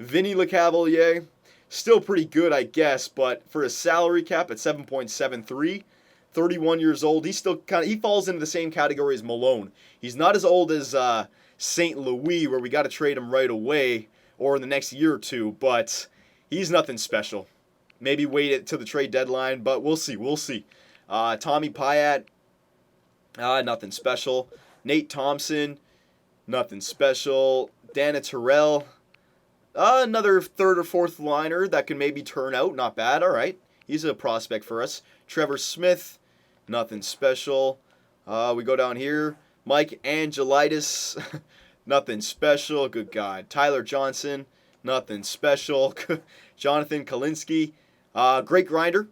Vinny LeCavalier, still pretty good, I guess, but for his salary cap at 7.73, 31 years old, he's still he falls into the same category as Malone. He's not as old as St. Louis, where we got to trade him right away or in the next year or two, but he's nothing special. Maybe wait it till the trade deadline, but we'll see. We'll see. Tommy Pyatt, nothing special. Nate Thompson, nothing special. Dana Terrell, another third or fourth liner that can maybe turn out. Not bad. All right. He's a prospect for us. Trevor Smith, nothing special. We go down here. Mike Angelitis, nothing special. Good God. Tyler Johnson, nothing special. Jonathan Kalinsky, great grinder.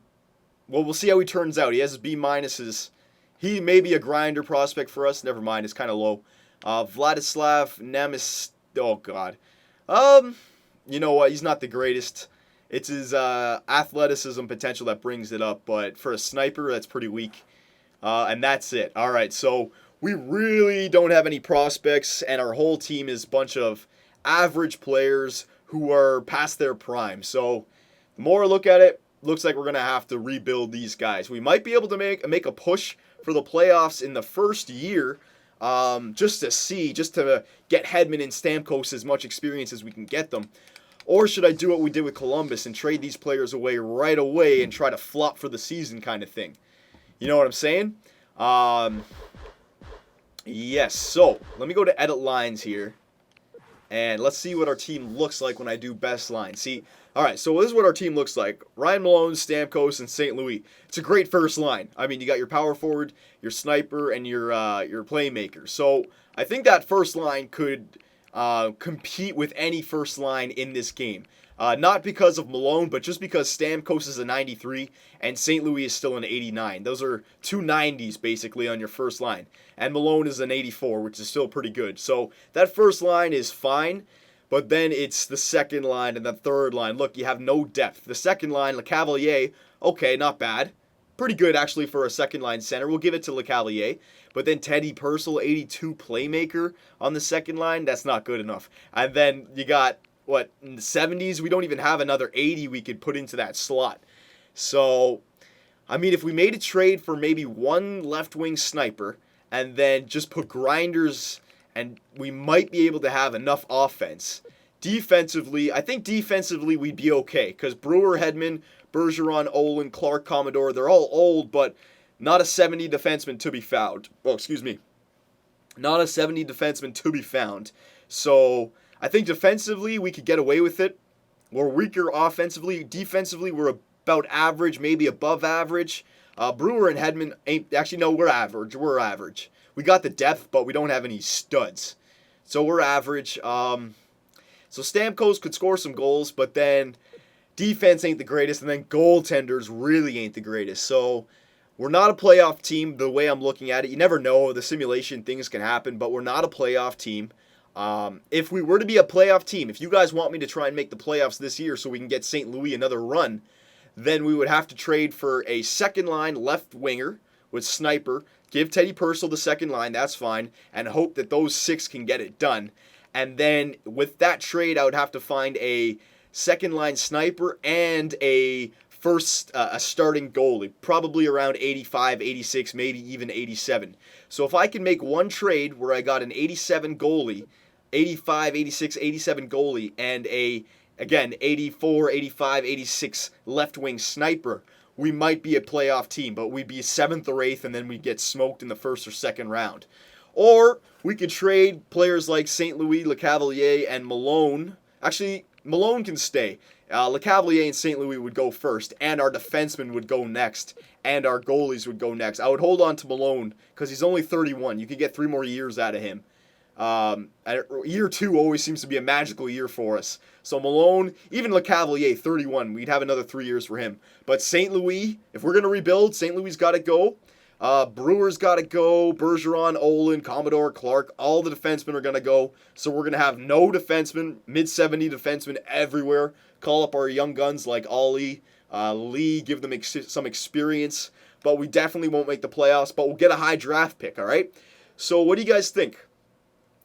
Well, we'll see how he turns out. He has his B minuses. He may be a grinder prospect for us. Never mind. It's kind of low. Vladislav Nemes. Oh, God. You know what? He's not the greatest. It's his athleticism potential that brings it up. But for a sniper, that's pretty weak. And that's it. All right. So we really don't have any prospects. And our whole team is a bunch of average players who are past their prime. So the more I look at it, looks like we're going to have to rebuild these guys. We might be able to make a push for the playoffs in the first year, just to get Hedman and Stamkos as much experience as we can get them. Or should I do what we did with Columbus and trade these players away right away and try to flop for the season kind of thing? You know what I'm saying? Yes, so let me go to edit lines here. And let's see what our team looks like when I do best line. See, all right, so this is what our team looks like. Ryan Malone, Stamkos, and St. Louis. It's a great first line. I mean, you got your power forward, your sniper, and your playmaker. So I think that first line could compete with any first line in this game. Not because of Malone, but just because Stamkos is a 93 and St. Louis is still an 89. Those are two 90s basically on your first line. And Malone is an 84, which is still pretty good. So that first line is fine, but then it's the second line and the third line. Look, you have no depth. The second line, LeCavalier, okay, not bad. Pretty good actually for a second line center. We'll give it to LeCavalier. But then Teddy Purcell, 82 playmaker on the second line, that's not good enough. And then you got in the 70s, we don't even have another 80 we could put into that slot. So, I mean, if we made a trade for maybe one left-wing sniper and then just put grinders, and we might be able to have enough offense. Defensively, I think defensively we'd be okay because Brewer, Hedman, Bergeron, Olin, Clark, Commodore, they're all old, but not a 70 defenseman to be found. Oh, excuse me. Not a 70 defenseman to be found. So I think defensively we could get away with it. We're weaker offensively. Defensively, we're about average, maybe above average. Brewer and Hedman ain't... Actually, no, we're average. We're average. We got the depth, but we don't have any studs. So we're average. So Stamkos could score some goals, but then defense ain't the greatest, and then goaltenders really ain't the greatest. So we're not a playoff team the way I'm looking at it. You never know. The simulation things can happen, but we're not a playoff team. If we were to be a playoff team, if you guys want me to try and make the playoffs this year so we can get St. Louis another run, then we would have to trade for a second line left winger with sniper, give Teddy Purcell the second line, that's fine, and hope that those six can get it done. And then with that trade, I would have to find a second line sniper and a starting goalie, probably around 85, 86, maybe even 87. So if I can make one trade where I got an 87 goalie, 85, 86, 87 goalie, and again, 84, 85, 86 left wing sniper, we might be a playoff team, but we'd be 7th or 8th, and then we'd get smoked in the first or second round. Or we could trade players like St. Louis, LeCavalier, and Malone. Actually, Malone can stay. LeCavalier and St. Louis would go first, and our defensemen would go next, and our goalies would go next. I would hold on to Malone because he's only 31. You could get 3 more years out of him. Year 2 always seems to be a magical year for us. So Malone, even LeCavalier, 31, we'd have another 3 years for him. But St. Louis, if we're going to rebuild, St. Louis got to go. Brewer's got to go. Bergeron, Olin, Commodore, Clark, all the defensemen are going to go. So we're going to have no defensemen, mid-70 defensemen everywhere. Call up our young guns like Ollie, Lee, give them some experience. But we definitely won't make the playoffs, but we'll get a high draft pick, all right? So what do you guys think?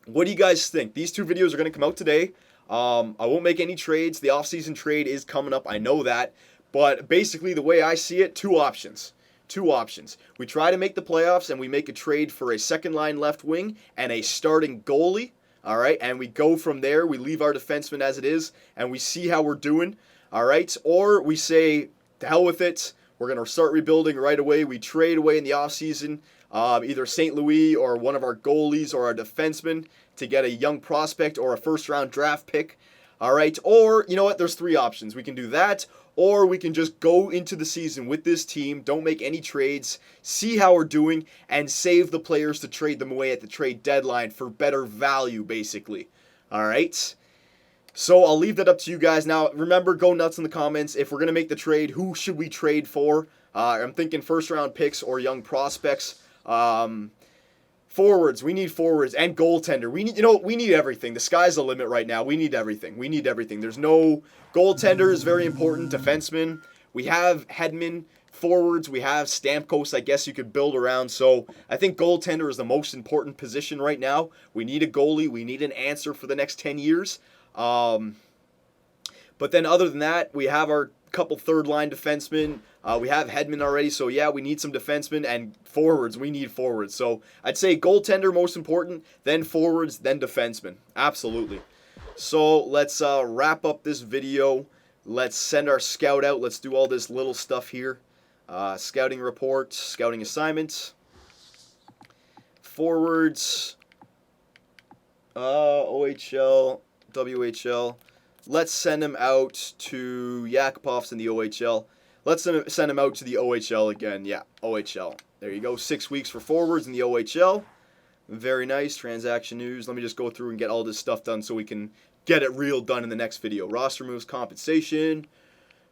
What do you guys think? These 2 videos are going to come out today. I won't make any trades. The offseason trade is coming up. I know that. But basically, the way I see it, two options. Two options. We try to make the playoffs and we make a trade for a second line left wing and a starting goalie. All right. And we go from there. We leave our defenseman as it is and we see how we're doing. All right. Or we say, to hell with it. We're going to start rebuilding right away. We trade away in the offseason either St. Louis or one of our goalies or our defenseman to get a young prospect or a first-round draft pick. All right, or you know what? There's three options. We can do that, or we can just go into the season with this team, don't make any trades, see how we're doing, and save the players to trade them away at the trade deadline for better value, basically. All right? So I'll leave that up to you guys. Now, remember, go nuts in the comments. If we're going to make the trade, who should we trade for? I'm thinking first-round picks or young prospects. Forwards, we need forwards and goaltender. We need everything. The sky's the limit right now. We need everything. There's no goaltender is very important. Defenseman, we have Hedman. Forwards, we have Stamkos. I guess you could build around. So I think goaltender is the most important position right now. We need a goalie. We need an answer for the next 10 years. But then other than that, we have our couple third-line defensemen. We have Hedman already, so yeah, we need some defensemen, and forwards, we need forwards. So I'd say goaltender most important, then forwards, then defensemen. Absolutely. So let's wrap up this video. Let's send our scout out. Let's do all this little stuff here. Scouting report, scouting assignments, forwards, OHL, WHL. Let's send him out to Yakupov's in the OHL. Let's send him out to the OHL again. Yeah, OHL. There you go. 6 weeks for forwards in the OHL. Very nice. Transaction news. Let me just go through and get all this stuff done so we can get it real done in the next video. Roster moves, compensation,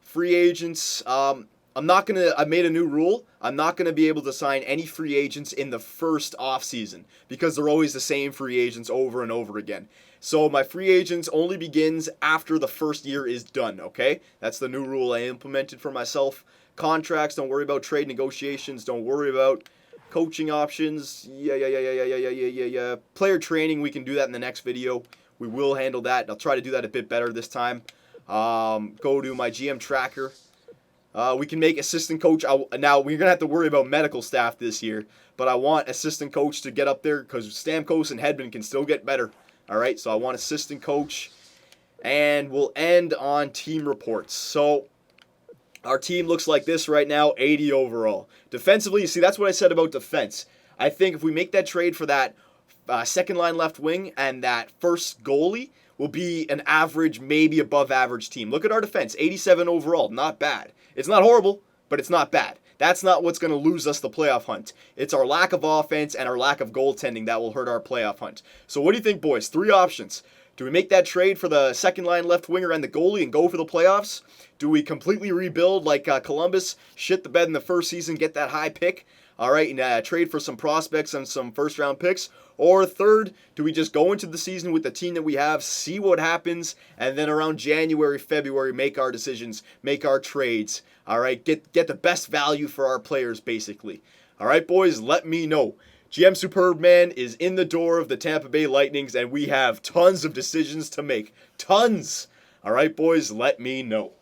free agents. I made a new rule. I'm not going to be able to sign any free agents in the first offseason because they're always the same free agents over and over again. So my free agents only begins after the first year is done, okay? That's the new rule I implemented for myself. Contracts, don't worry about trade negotiations. Don't worry about coaching options. Yeah. Player training, we can do that in the next video. We will handle that. I'll try to do that a bit better this time. Go to my GM tracker. We can make assistant coach. Now, we're going to have to worry about medical staff this year, but I want assistant coach to get up there because Stamkos and Hedman can still get better. All right, so I want assistant coach, and we'll end on team reports. So our team looks like this right now, 80 overall. Defensively, you see, that's what I said about defense. I think if we make that trade for that second line left wing and that first goalie, will be an average, maybe above average team. Look at our defense, 87 overall, not bad. It's not horrible, but it's not bad. That's not what's going to lose us the playoff hunt. It's our lack of offense and our lack of goaltending that will hurt our playoff hunt. So what do you think, boys? Three options. Do we make that trade for the second line left winger and the goalie and go for the playoffs? Do we completely rebuild like Columbus, shit the bed in the first season, get that high pick? All right, and trade for some prospects and some first-round picks? Or third, do we just go into the season with the team that we have, see what happens, and then around January, February, make our decisions, make our trades? All right, get the best value for our players, basically. All right, boys, let me know. GM Superb Man is in the door of the Tampa Bay Lightnings, and we have tons of decisions to make. Tons! All right, boys, let me know.